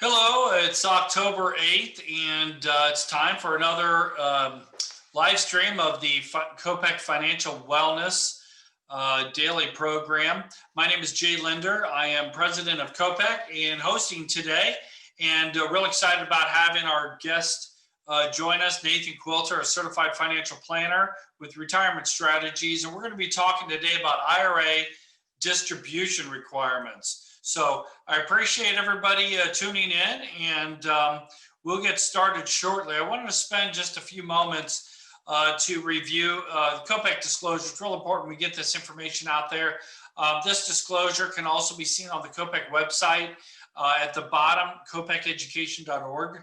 Hello, it's October 8th, and it's time for another live stream of the COPEC Financial Wellness daily program. My name is Jay Linder. I am president of COPEC and hosting today, and real excited about having our guest join us, Nathan Quilter, a certified financial planner with retirement strategies. And we're going to be talking today about IRA distribution requirements. So I appreciate everybody tuning in, and we'll get started shortly. I wanted to spend just a few moments to review the COPEC disclosure. It's real important we get this information out there. This disclosure can also be seen on the COPEC website at the bottom, copeceducation.org.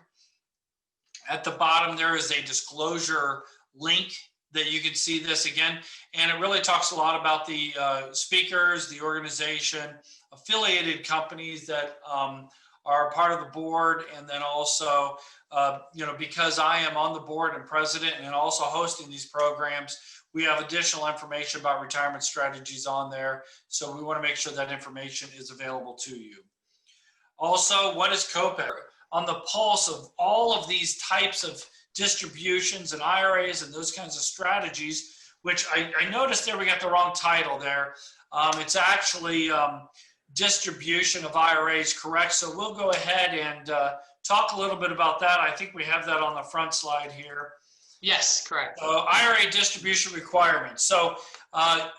At the bottom, there is a disclosure link that you can see this again, and it really talks a lot about the speakers, the organization, affiliated companies that are part of the board, and then also, because I am on the board and president and also hosting these programs, we have additional information about retirement strategies on there. So we want to make sure that information is available to you. Also, what is COPEC? On the pulse of all of these types of distributions and IRAs and those kinds of strategies, which I noticed there we got the wrong title there. It's actually distribution of IRAs, correct? So we'll go ahead and talk a little bit about that. I think we have that on the front slide here. Yes, correct. IRA distribution requirements. So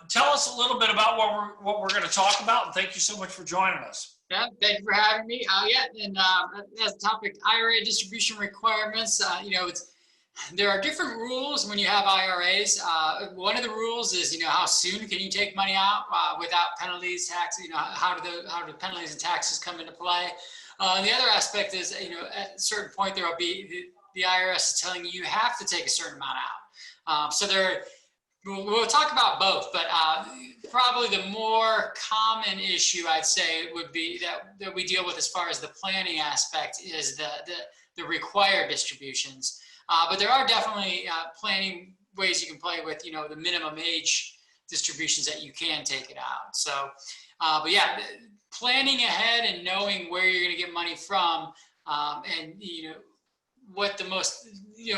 tell us a little bit about what we're going to talk about, and thank you so much for joining us. Yeah, thank you for having me. As a topic, IRA distribution requirements. There are different rules when you have IRAs. One of the rules is, how soon can you take money out without penalties, taxes? How do penalties and taxes come into play? The other aspect is, at a certain point there will be the IRS is telling you have to take a certain amount out. We'll talk about both, but probably the more common issue I'd say would be that we deal with as far as the planning aspect is the required distributions. But there are definitely planning ways you can play with, the minimum age distributions that you can take it out. So, but yeah, planning ahead and knowing where you're going to get money from, and what the most,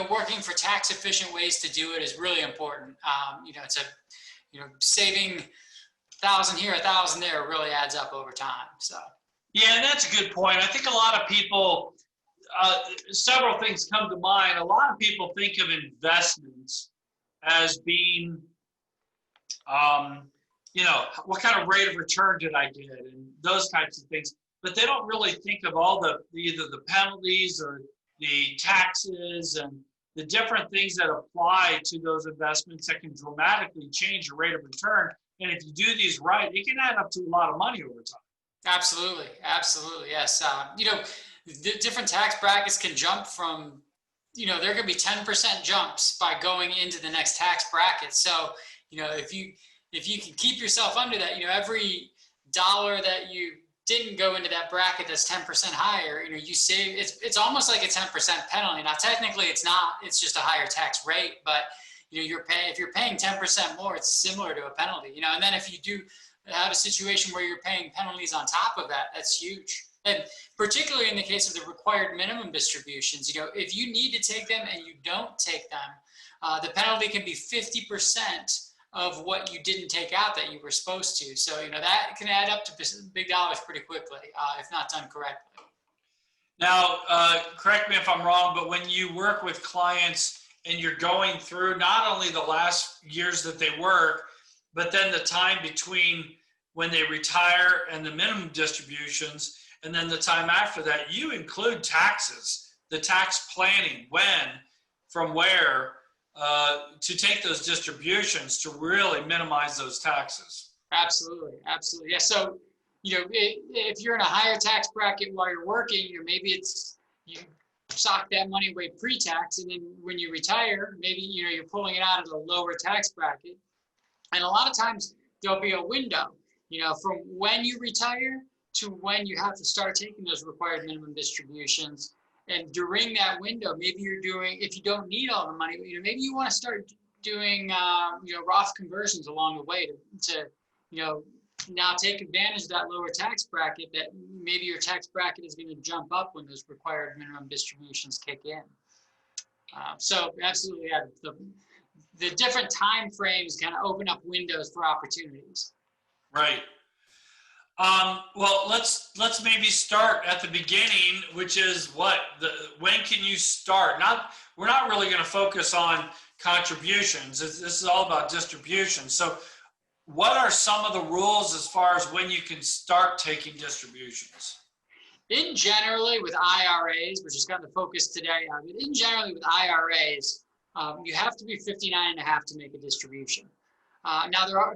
working for tax efficient ways to do it is really important. It's saving 1,000 here, 1,000 there really adds up over time. So. Yeah, and that's a good point. I think a lot of people, several things come to mind. A lot of people think of investments as being, what kind of rate of return did I get, and those types of things. But they don't really think of all either the penalties or the taxes and the different things that apply to those investments that can dramatically change your rate of return. And if you do these right, it can add up to a lot of money over time. Absolutely, yes. The different tax brackets can jump from, there can be 10% jumps by going into the next tax bracket. So, if you can keep yourself under that, every dollar that you didn't go into that bracket that's 10% higher, you save, it's almost like a 10% penalty. Now, technically it's not, it's just a higher tax rate, but if you're paying 10% more, it's similar to a penalty, and then if you do have a situation where you're paying penalties on top of that, that's huge. And particularly in the case of the required minimum distributions, if you need to take them and you don't take them, the penalty can be 50% of what you didn't take out that you were supposed to. So, that can add up to big dollars pretty quickly, if not done correctly. Now, correct me if I'm wrong, but when you work with clients and you're going through not only the last years that they work, but then the time between when they retire and the minimum distributions, and then the time after that, you include taxes, the tax planning, when, from where, to take those distributions to really minimize those taxes. Absolutely. Yeah. So, if you're in a higher tax bracket while you're working, maybe you sock that money away pre-tax, and then when you retire, maybe, you're pulling it out of a lower tax bracket. And a lot of times there'll be a window, from when you retire to when you have to start taking those required minimum distributions. And during that window, maybe you're doing, if you don't need all the money, maybe you want to start doing, Roth conversions along the way to now take advantage of that lower tax bracket, that maybe your tax bracket is going to jump up when those required minimum distributions kick in. So absolutely, yeah, the different time frames kind of open up windows for opportunities. Right. Well, let's maybe start at the beginning, which is when can you start? We're not really going to focus on contributions. This is all about distribution. So what are some of the rules as far as when you can start taking distributions? In generally with IRAs, which is kind of the focus today, in generally with IRAs, you have to be 59 and a half to make a distribution. Now there are,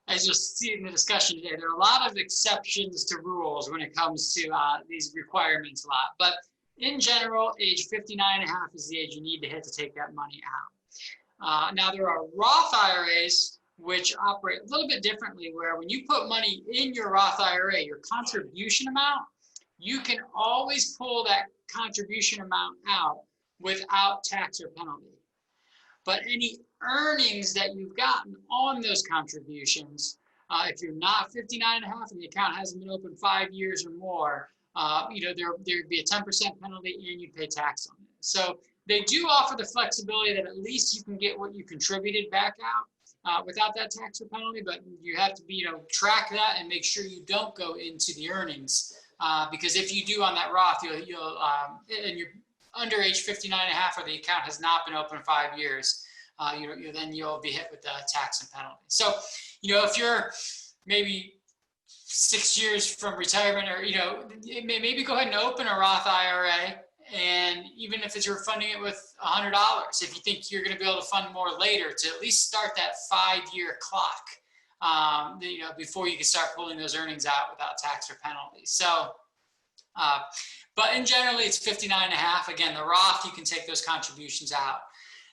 as you'll see in the discussion today, there are a lot of exceptions to rules when it comes to these requirements a lot. But in general, age 59 and a half is the age you need to hit to take that money out. Now there are Roth IRAs, which operate a little bit differently, where when you put money in your Roth IRA, your contribution amount, you can always pull that contribution amount out without tax or penalty. But any earnings that you've gotten on those contributions, if you're not 59 and a half and the account hasn't been open 5 years or more, there'd be a 10% penalty and you'd pay tax on it. So they do offer the flexibility that at least you can get what you contributed back out without that tax or penalty, but you have to track that and make sure you don't go into the earnings. Because if you do on that Roth, and you're under age 59 and a half, or the account has not been open 5 years, then you'll be hit with the tax and penalty. So, if you're maybe 6 years from retirement, or, maybe go ahead and open a Roth IRA. And even if you're funding it with $100, if you think you're going to be able to fund more later, to at least start that 5-year clock. Before you can start pulling those earnings out without tax or penalty. So, but in generally it's 59 and a half. Again, the Roth, you can take those contributions out.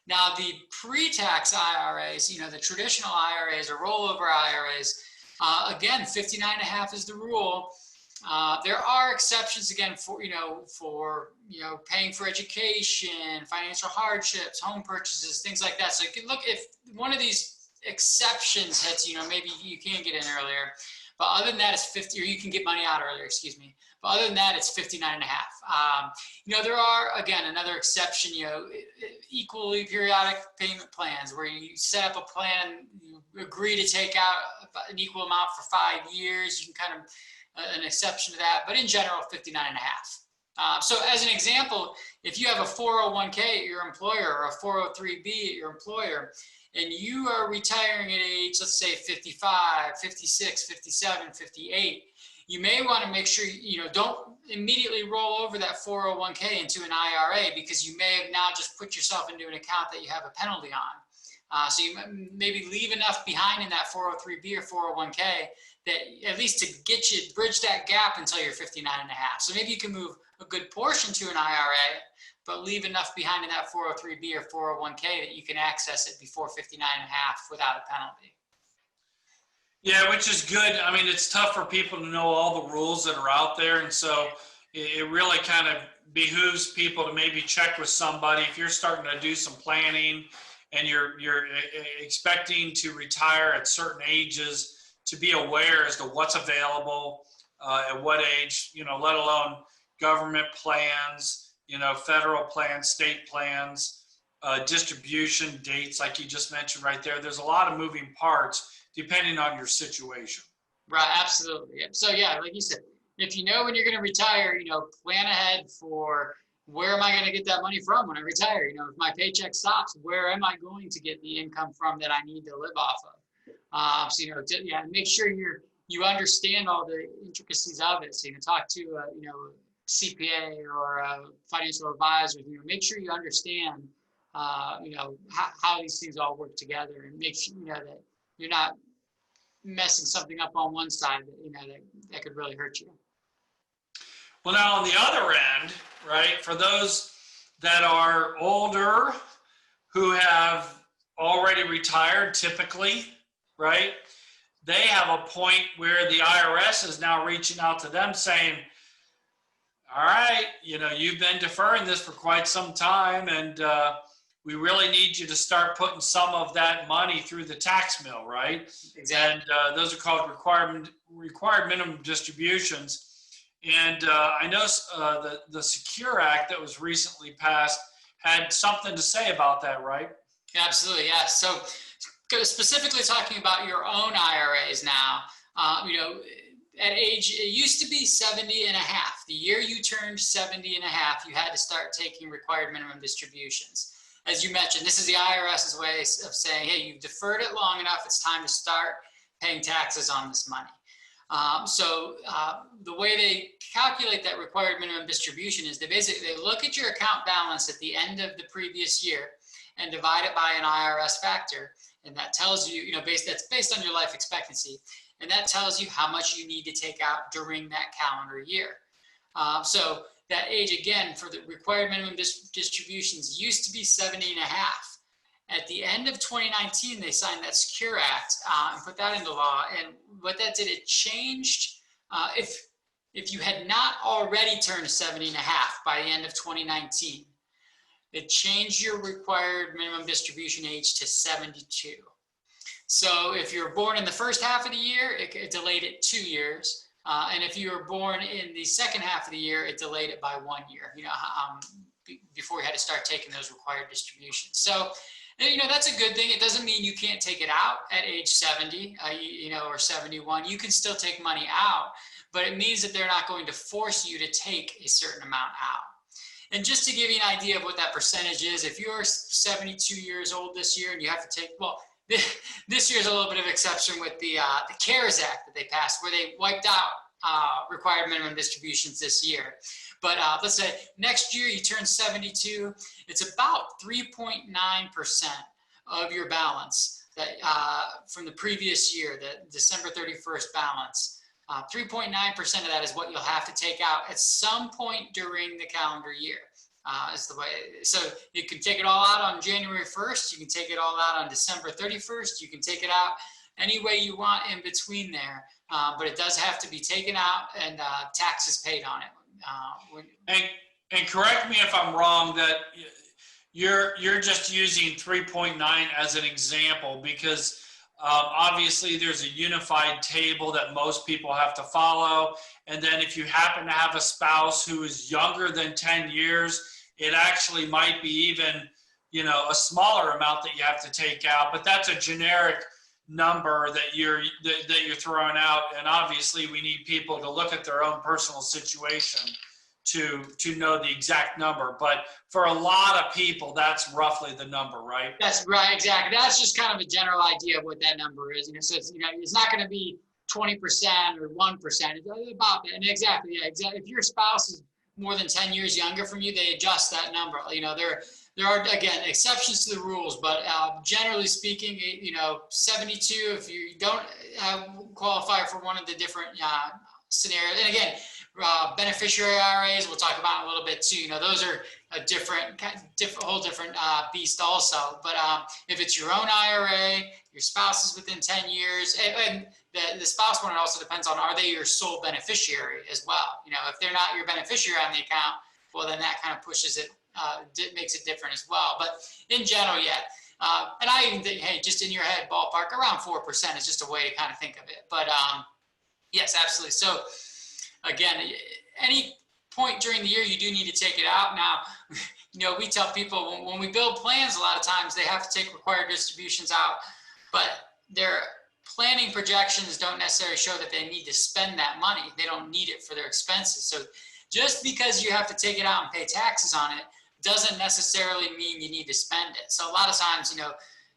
Now the pre-tax IRAs, the traditional IRAs or rollover IRAs, again, 59 and a half is the rule. There are exceptions again for paying for education, financial hardships, home purchases, things like that. So you can look, if one of these exceptions hits, maybe you can get in earlier, but other than that, it's 50, or you can get money out earlier, excuse me. But other than that, it's 59 and a half. There are, again, another exception, equally periodic payment plans, where you set up a plan, you agree to take out an equal amount for 5 years. You can kind of, an exception to that, but in general, 59 and a half. So as an example, if you have a 401k at your employer or a 403b at your employer, and you are retiring at age, let's say 55, 56, 57, 58, you may want to make sure, don't immediately roll over that 401k into an IRA, because you may have now just put yourself into an account that you have a penalty on. So you maybe leave enough behind in that 403b or 401k that at least to bridge that gap until you're 59 and a half. So maybe you can move a good portion to an IRA, but leave enough behind in that 403b or 401k that you can access it before 59 and a half without a penalty. Yeah, which is good. I mean, it's tough for people to know all the rules that are out there. And so it really kind of behooves people to maybe check with somebody. If you're starting to do some planning and you're expecting to retire at certain ages, to be aware as to what's available, at what age, let alone government plans, federal plans, state plans, distribution dates, like you just mentioned right there. There's a lot of moving parts depending on your situation. Right, absolutely. So yeah, like you said, if you know when you're going to retire, plan ahead for where am I going to get that money from when I retire? If my paycheck stops, where am I going to get the income from that I need to live off of? So, make sure you understand all the intricacies of it. So you can talk to, CPA or a financial advisor, make sure you understand, how these things all work together, and make sure, that you're not messing something up on one side that could really hurt you. Well, now on the other end, right, for those that are older who have already retired typically, right, they have a point where the IRS is now reaching out to them saying, all right, you've been deferring this for quite some time, and we really need you to start putting some of that money through the tax mill, right? Exactly. And those are called required minimum distributions. And I know the Secure Act that was recently passed had something to say about that, right? Absolutely, yes. So specifically talking about your own IRAs now, at age, it used to be 70 and a half. The year you turned 70 and a half, you had to start taking required minimum distributions. As you mentioned, this is the IRS's way of saying, hey, you've deferred it long enough, it's time to start paying taxes on this money. The way they calculate that required minimum distribution is they look at your account balance at the end of the previous year and divide it by an IRS factor. And that tells you, that's based on your life expectancy. And that tells you how much you need to take out during that calendar year. So that age, again, for the required minimum distributions used to be 70 and a half. At the end of 2019, they signed that Secure Act and put that into law. And what that did, it changed, if you had not already turned 70 and a half by the end of 2019, it changed your required minimum distribution age to 72. So if you're born in the first half of the year, it delayed it 2 years. And if you were born in the second half of the year, it delayed it by 1 year, before you had to start taking those required distributions. So, that's a good thing. It doesn't mean you can't take it out at age 70, or 71. You can still take money out, but it means that they're not going to force you to take a certain amount out. And just to give you an idea of what that percentage is, if you're 72 years old this year and you have to take, this year's a little bit of exception with the CARES Act that they passed, where they wiped out required minimum distributions this year. But let's say next year you turn 72, it's about 3.9% of your balance that from the previous year, the December 31st balance. 3.9% of that is what you'll have to take out at some point during the calendar year. Is the way. So you can take it all out on January 1st. You can take it all out on December 31st. You can take it out any way you want in between there. But it does have to be taken out and taxes paid on it. And correct me if I'm wrong, that you're just using 3.9 as an example, because obviously there's a unified table that most people have to follow. And then if you happen to have a spouse who is younger than 10 years, it actually might be even, a smaller amount that you have to take out. But that's a generic number that you're throwing out. And obviously we need people to look at their own personal situation to know the exact number. But for a lot of people, that's roughly the number, right? That's right, exactly. That's just kind of a general idea of what that number is. So it's not going to be 20% or 1%. It's about that. And exactly, yeah, exactly. If your spouse is more than 10 years younger from you, they adjust that number. There are, again, exceptions to the rules, but generally speaking, 72, if you don't qualify for one of the different scenarios. And again, beneficiary IRAs, we'll talk about in a little bit too. Those are a whole different beast also. But if it's your own IRA, your spouse is within 10 years, and the spouse one, it also depends on, are they your sole beneficiary as well? If they're not your beneficiary on the account, well, then that kind of pushes it, makes it different as well. But in general, yeah. And I even think, hey, just in your head, ballpark, around 4% is just a way to kind of think of it. But yes, absolutely. So again, any point during the year, you do need to take it out. Now, we tell people when we build plans, a lot of times they have to take required distributions out, but their planning projections don't necessarily show that they need to spend that money. They don't need it for their expenses. So just because you have to take it out and pay taxes on it doesn't necessarily mean you need to spend it. So a lot of times,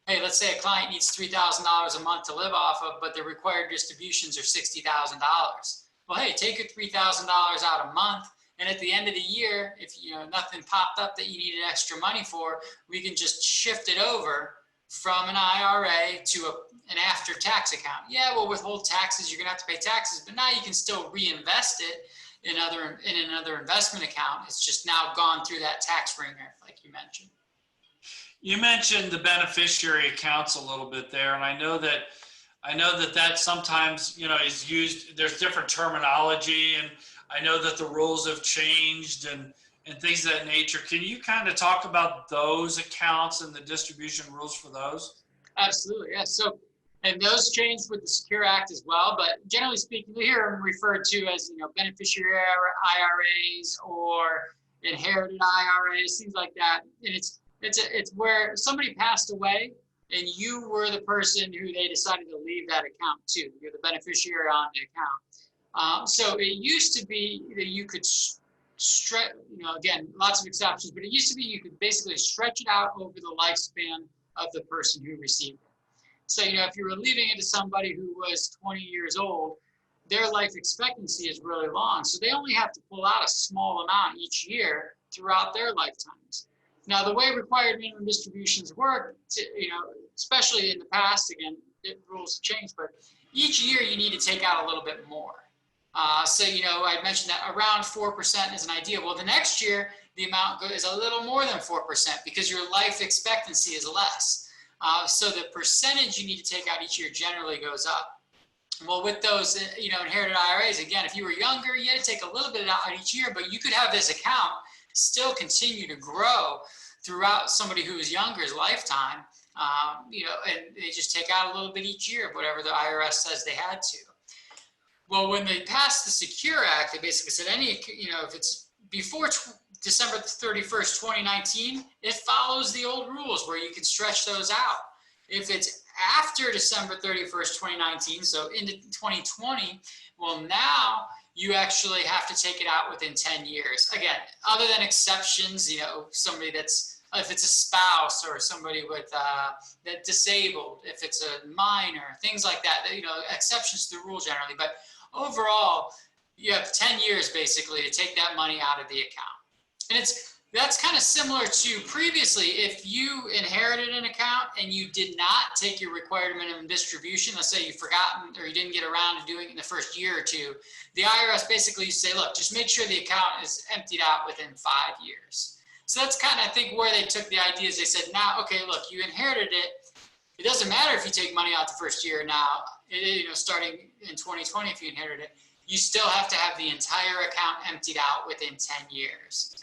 hey, let's say a client needs $3,000 a month to live off of, but the required distributions are $60,000. Well, hey, take your $3,000 out a month, and at the end of the year, if nothing popped up that you needed extra money for, we can just shift it over from an IRA to an after-tax account. Yeah, we'll withhold taxes. You're going to have to pay taxes, but now you can still reinvest it in another investment account. It's just now gone through that tax ringer, like you mentioned. You mentioned the beneficiary accounts a little bit there, and I know that sometimes is used. There's different terminology, and I know that the rules have changed, and and things of that nature. Can you kind of talk about those accounts and the distribution rules for those? Absolutely, yeah. So, and those changed with the Secure Act as well. But generally speaking, we hear them referred to as, beneficiary IRAs or inherited IRAs, things like that. And it's where somebody passed away and you were the person who they decided to leave that account to. You're the beneficiary on the account. So it used to be that you could stretch, again, lots of exceptions, but it used to be you could basically stretch it out over the lifespan of the person who received it. So, if you were leaving it to somebody who was 20 years old, their life expectancy is really long. So they only have to pull out a small amount each year throughout their lifetimes. Now, the way required minimum distributions work, especially in the past, again, the rules have changed, but each year you need to take out a little bit more. So, I mentioned that around 4% is an idea. Well, the next year, the amount is a little more than 4% because your life expectancy is less. So the percentage you need to take out each year generally goes up. Well, with those, inherited IRAs, again, if you were younger, you had to take a little bit out each year, but you could have this account still continue to grow throughout somebody who is younger's lifetime, and they just take out a little bit each year, whatever the IRS says they had to. Well, when they passed the Secure Act, they basically said if it's before December 31st, 2019, it follows the old rules where you can stretch those out. If it's after December 31st, 2019, so into 2020, well, now you actually have to take it out within 10 years. Again, other than exceptions, somebody if it's a spouse or somebody with that disabled, if it's a minor, things like that, exceptions to the rule generally. But overall, you have 10 years basically to take that money out of the account. And that's kind of similar to previously, if you inherited an account and you did not take your required minimum distribution, let's say you've forgotten or you didn't get around to doing it in the first year or two, the IRS basically say, look, just make sure the account is emptied out within 5 years. So that's kind of, I think, where they took the idea is they said, now, okay, look, you inherited it. It doesn't matter if you take money out the first year now, starting in 2020, if you inherited it, you still have to have the entire account emptied out within 10 years.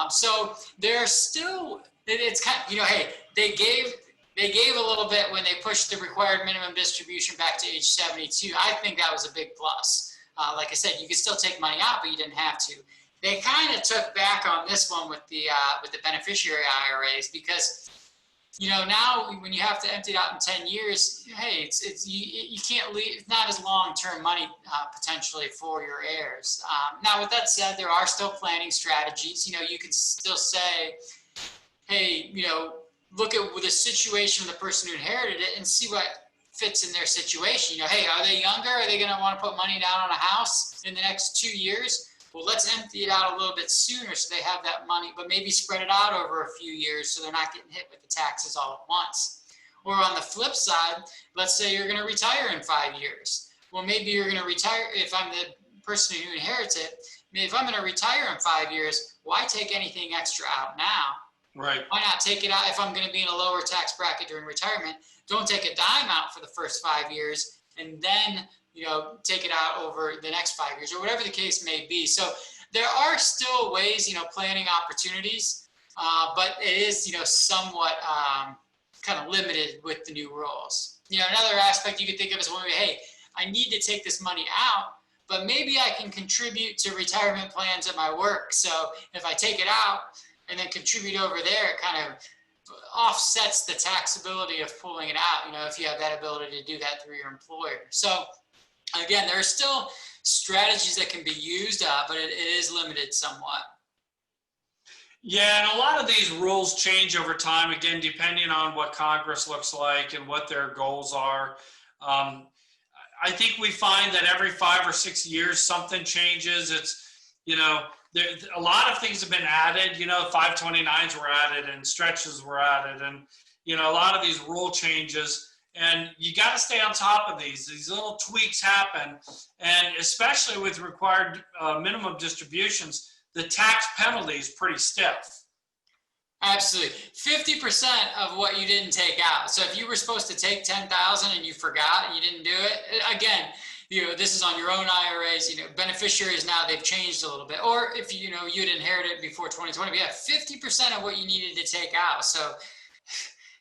So there's still, it's kind of, hey, they gave a little bit when they pushed the required minimum distribution back to age 72. I think that was a big plus. Like I said, you could still take money out, but you didn't have to. They kind of took back on this one with the beneficiary IRAs because, now when you have to empty it out in 10 years, hey, you can't leave, it's not as long-term money potentially for your heirs. Now, with that said, there are still planning strategies. You can still say, hey, look at the situation of the person who inherited it and see what fits in their situation. Hey, are they younger? Are they going to want to put money down on a house in the next 2 years? Well, let's empty it out a little bit sooner so they have that money, but maybe spread it out over a few years so they're not getting hit with the taxes all at once. Or on the flip side, let's say you're going to retire in 5 years. Well, maybe you're going to retire, if I'm the person who inherits it, if I'm going to retire in 5 years, why take anything extra out now? Right. Why not take it out if I'm going to be in a lower tax bracket during retirement? Don't take a dime out for the first 5 years and then take it out over the next 5 years or whatever the case may be. So there are still ways, planning opportunities, but it is, somewhat kind of limited with the new rules. Another aspect you could think of is hey, I need to take this money out, but maybe I can contribute to retirement plans at my work. So if I take it out and then contribute over there, it kind of offsets the taxability of pulling it out, if you have that ability to do that through your employer. So again, there are still strategies that can be used, but it is limited somewhat. Yeah, and a lot of these rules change over time, again, depending on what Congress looks like and what their goals are. I think we find that every 5 or 6 years, something changes. It's, a lot of things have been added, 529s were added and stretches were added and, a lot of these rule changes. And you got to stay on top of these. These little tweaks happen. And especially with required minimum distributions, the tax penalty is pretty stiff. Absolutely. 50% of what you didn't take out. So if you were supposed to take 10,000 and you forgot and you didn't do it, again, this is on your own IRAs, beneficiaries now, they've changed a little bit. Or if, you'd inherited before 2020, but yeah, 50% of what you needed to take out. So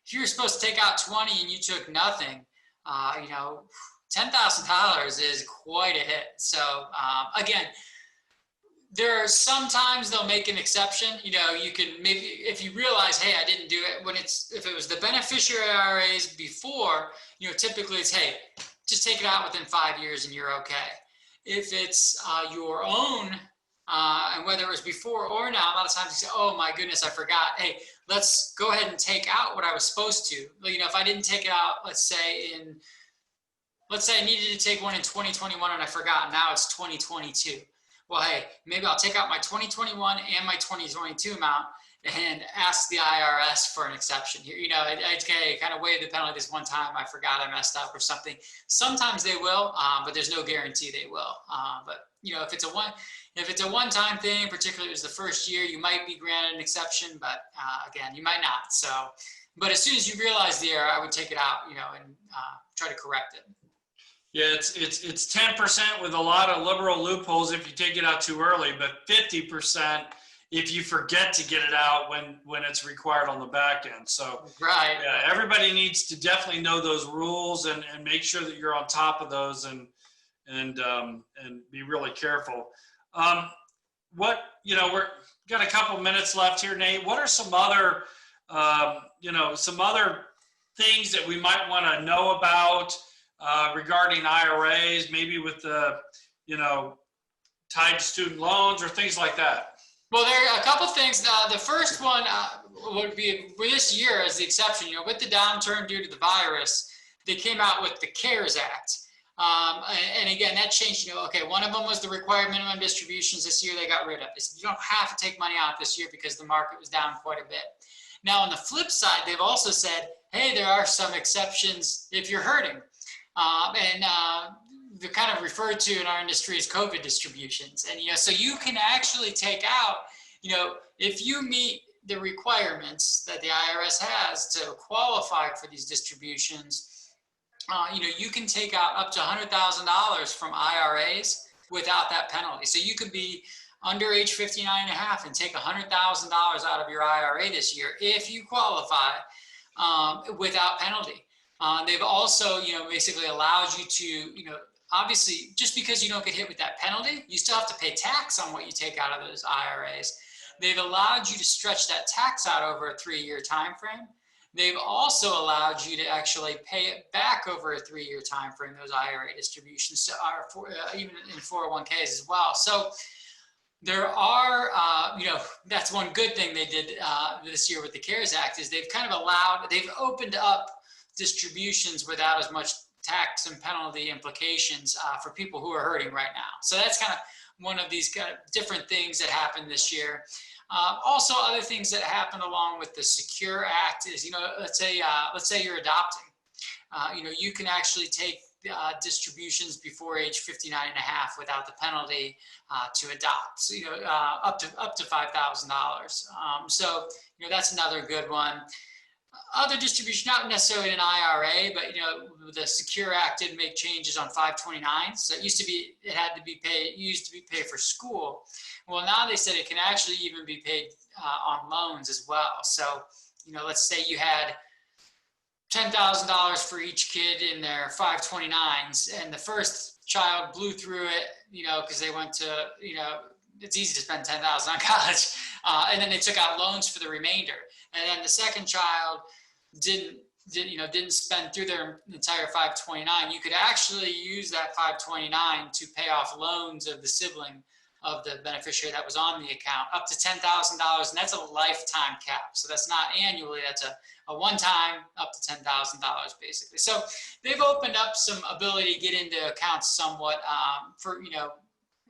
if you were supposed to take out 20 and you took nothing, $10,000 is quite a hit. So again, there are sometimes they'll make an exception. You can maybe, if you realize, hey, I didn't do it if it was the beneficiary IRAs before, typically it's, hey, just take it out within 5 years and you're okay. If it's your own, and whether it was before or now, a lot of times you say, oh my goodness, I forgot. Hey, let's go ahead and take out what I was supposed to. If I didn't take it out, let's say I needed to take one in 2021 and I forgot, now it's 2022. Well, hey, maybe I'll take out my 2021 and my 2022 amount and ask the IRS for an exception here. I kind of waive the penalty this one time. I forgot, I messed up or something. Sometimes they will, but there's no guarantee they will. But if it's a one-time thing, particularly if it's the first year, you might be granted an exception, but again, you might not. So, but as soon as you realize the error, I would take it out, and try to correct it. Yeah, it's 10% with a lot of liberal loopholes if you take it out too early, but 50% if you forget to get it out when it's required on the back end. So right. Yeah, everybody needs to definitely know those rules and make sure that you're on top of those and be really careful. We're got a couple minutes left here, Nate. What are some other things that we might want to know about regarding IRAs, maybe with the, tied to student loans or things like that? Well, there are a couple things. The first one would be for this year as the exception, with the downturn due to the virus, they came out with the CARES Act. And again, that changed, one of them was the required minimum distributions this year they got rid of. They said, you don't have to take money out this year because the market was down quite a bit. Now, on the flip side, they've also said, hey, there are some exceptions if you're hurting. They're kind of referred to in our industry as COVID distributions. And, so you can actually take out, if you meet the requirements that the IRS has to qualify for these distributions, you can take out up to $100,000 from IRAs without that penalty. So you could be under age 59 and a half and take $100,000 out of your IRA this year if you qualify without penalty. They've also, basically allows you to, obviously, just because you don't get hit with that penalty, you still have to pay tax on what you take out of those IRAs. They've allowed you to stretch that tax out over a 3-year time frame. They've also allowed you to actually pay it back over a 3-year time frame, those IRA distributions, even in 401ks as well. So there are, that's one good thing they did this year with the CARES Act is they've opened up distributions without as much tax and penalty implications for people who are hurting right now. So that's kind of one of these kind of different things that happened this year. Also, other things that happened along with the Secure Act is, let's say you're adopting. You can actually take distributions before age 59 and a half without the penalty to adopt. So, up to $5,000. So, that's another good one. Other distribution, not necessarily an IRA, but the Secure Act did make changes on 529. So it used to be paid for school. Well, now they said it can actually even be paid on loans as well. So let's say you had $10,000 for each kid in their 529s, and the first child blew through it, because they went to, it's easy to spend $10,000 on college, and then they took out loans for the remainder. And then the second child didn't spend through their entire 529. You could actually use that 529 to pay off loans of the sibling of the beneficiary that was on the account, up to $10,000, and that's a lifetime cap. So that's not annually, that's a one-time up to $10,000 basically. So they've opened up some ability to get into accounts somewhat for,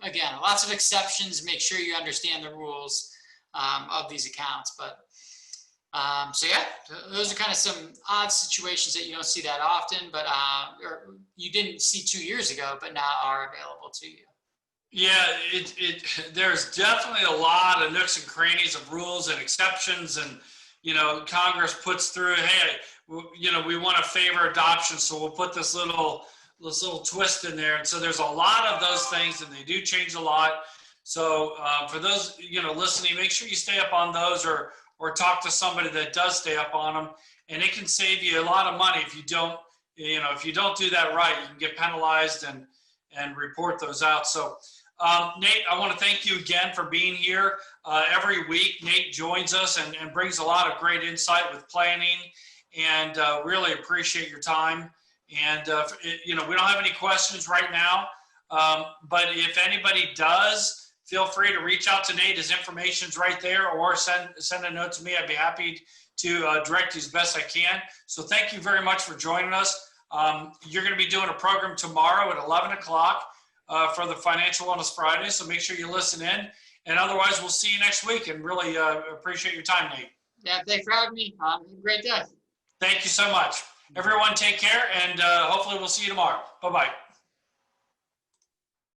again, lots of exceptions. Make sure you understand the rules of these accounts. But so yeah, those are kind of some odd situations that you don't see that often, but or you didn't see 2 years ago, but now are available to you. Yeah, there's definitely a lot of nooks and crannies of rules and exceptions, and Congress puts through, hey, we want to favor adoption, so we'll put this little little twist in there. And so there's a lot of those things, and they do change a lot. So for those, listening, make sure you stay up on those, or talk to somebody that does stay up on them. And it can save you a lot of money if you don't, if you don't do that right. You can get penalized and report those out. So Nate, I want to thank you again for being here. Every week, Nate joins us and brings a lot of great insight with planning, and really appreciate your time. And, we don't have any questions right now, but if anybody does, feel free to reach out to Nate. His information's right there, or send a note to me. I'd be happy to direct you as best I can. So thank you very much for joining us. You're going to be doing a program tomorrow at 11 o'clock for the Financial Wellness Friday. So make sure you listen in. And otherwise, we'll see you next week, and really appreciate your time, Nate. Yeah, thanks for having me. Have a great day. Thank you so much. Everyone take care, and hopefully we'll see you tomorrow. Bye-bye.